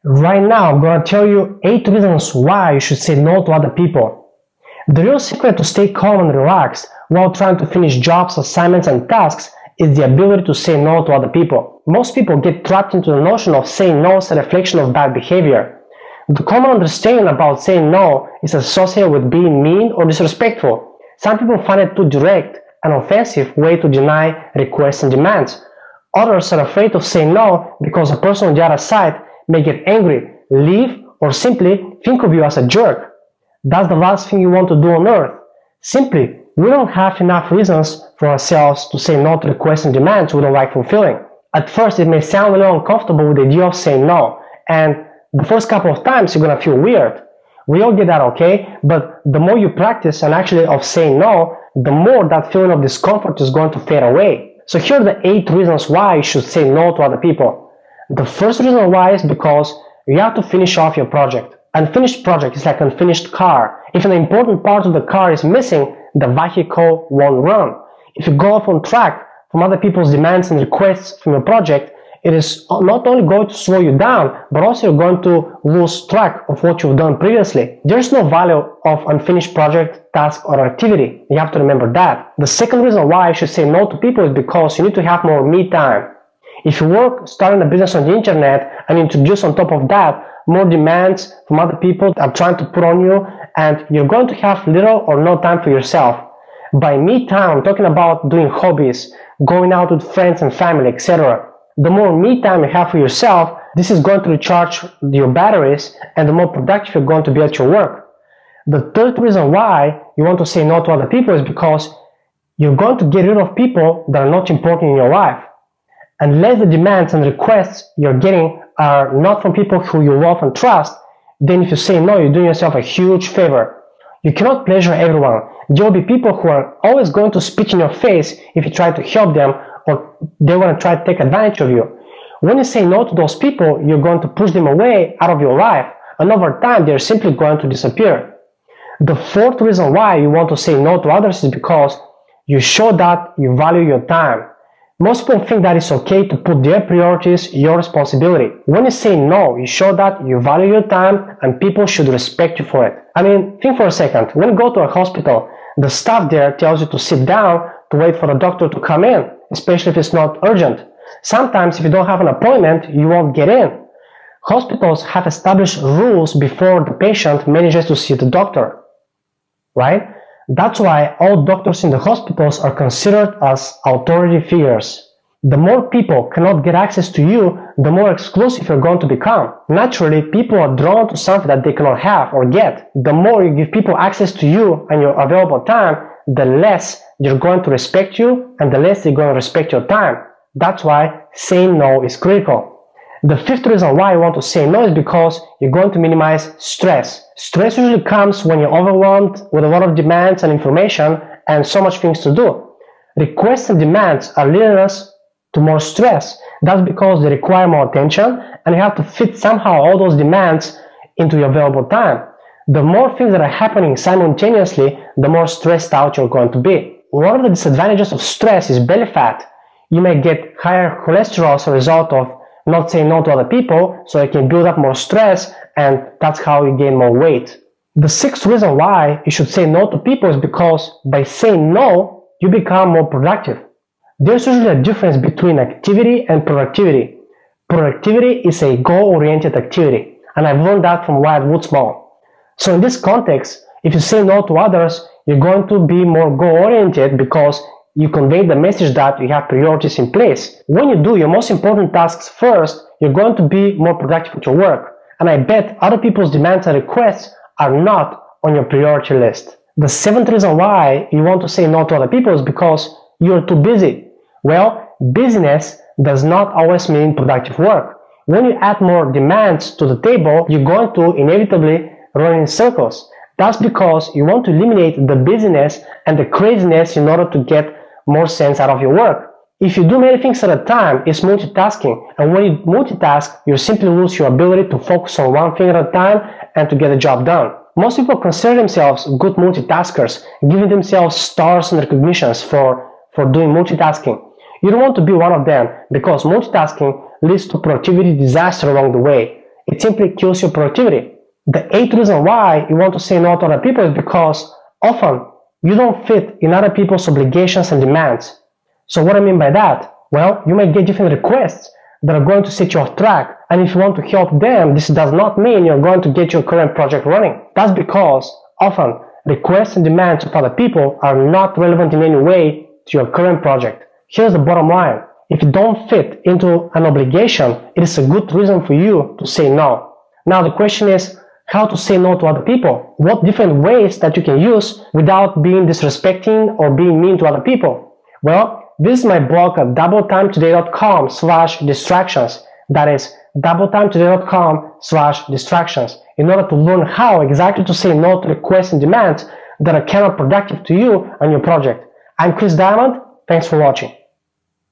Right now, I'm going to tell you 8 reasons why you should say no to other people. The real secret to stay calm and relaxed while trying to finish jobs, assignments, and tasks is the ability to say no to other people. Most people get trapped into the notion of saying no as a reflection of bad behavior. The common understanding about saying no is associated with being mean or disrespectful. Some people find it too direct and offensive way to deny requests and demands. Others are afraid of saying no because the person on the other side may get angry, leave, or simply think of you as a jerk. That's the last thing you want to do on earth. Simply, we don't have enough reasons for ourselves to say no to requests and demands we don't like fulfilling. At first, it may sound a little uncomfortable with the idea of saying no, and the first couple of times you're gonna feel weird. We all get that, okay? But the more you practice and actually of saying no, the more that feeling of discomfort is going to fade away. So here are the 8 reasons why you should say no to other people. The first reason why is because you have to finish off your project. Unfinished project is like an unfinished car. If an important part of the car is missing, the vehicle won't run. If you go off on track from other people's demands and requests from your project, it is not only going to slow you down, but also you're going to lose track of what you've done previously. There's no value of unfinished project, task, or activity. You have to remember that. The second reason why you should say no to people is because you need to have more me time. If you work starting a business on the internet and introduce on top of that more demands from other people that are trying to put on you, and you're going to have little or no time for yourself. By me time, I'm talking about doing hobbies, going out with friends and family, etc. The more me time you have for yourself, this is going to recharge your batteries, and the more productive you're going to be at your work. The third reason why you want to say no to other people is because you're going to get rid of people that are not important in your life. Unless the demands and requests you're getting are not from people who you love and trust, then if you say no, you're doing yourself a huge favor. You cannot pleasure everyone. There will be people who are always going to spit in your face if you try to help them, or they want to try to take advantage of you. When you say no to those people, you're going to push them away out of your life, and over time they're simply going to disappear. The fourth reason why you want to say no to others is because you show that you value your time. Most people think that it's okay to put their priorities your responsibility. When you say no, you show that you value your time and people should respect you for it. I mean, think for a second. When you go to a hospital, the staff there tells you to sit down to wait for the doctor to come in, especially if it's not urgent. Sometimes if you don't have an appointment, you won't get in. Hospitals have established rules before the patient manages to see the doctor, right? That's why all doctors in the hospitals are considered as authority figures. The more people cannot get access to you, the more exclusive you're going to become. Naturally, people are drawn to something that they cannot have or get. The more you give people access to you and your available time, the less they're going to respect you and the less they're going to respect your time. That's why saying no is critical. The fifth reason why you want to say no is because you're going to minimize stress. Stress usually comes when you're overwhelmed with a lot of demands and information and so much things to do. Requests and demands are leading us to more stress. That's because they require more attention and you have to fit somehow all those demands into your available time. The more things that are happening simultaneously, the more stressed out you're going to be. One of the disadvantages of stress is belly fat. You may get higher cholesterol as a result of not saying no to other people, so you can build up more stress, and that's how you gain more weight. The sixth reason why you should say no to people is because by saying no, you become more productive. There's usually a difference between activity and productivity. Productivity is a goal-oriented activity, and I've learned that from Wyatt Woodsmall. So in this context, if you say no to others, you're going to be more goal-oriented because you convey the message that you have priorities in place. When you do your most important tasks first, you're going to be more productive with your work. And I bet other people's demands and requests are not on your priority list. The seventh reason why you want to say no to other people is because you're too busy. Well, busyness does not always mean productive work. When you add more demands to the table, you're going to inevitably run in circles. That's because you want to eliminate the busyness and the craziness in order to get more sense out of your work. If you do many things at a time, it's multitasking, and when you multitask, you simply lose your ability to focus on one thing at a time and to get the job done. Most people consider themselves good multitaskers, giving themselves stars and recognitions for doing multitasking. You don't want to be one of them because multitasking leads to productivity disaster along the way. it simply kills your productivity. The eighth reason why you want to say no to other people is because often you don't fit in other people's obligations and demands. So what I mean by that? Well, you may get different requests that are going to set you off track, and if you want to help them, this does not mean you're going to get your current project running. That's because often requests and demands of other people are not relevant in any way to your current project. Here's the bottom line. If you don't fit into an obligation, it is a good reason for you to say no. Now the question is how to say no to other people. What different ways that you can use without being disrespecting or being mean to other people? Well, visit my blog at doubletimetoday.com/distractions. That is doubletimetoday.com/distractions in order to learn how exactly to say no to requests and demands that are cannot productive to you and your project. I'm Chris Diamond. Thanks for watching.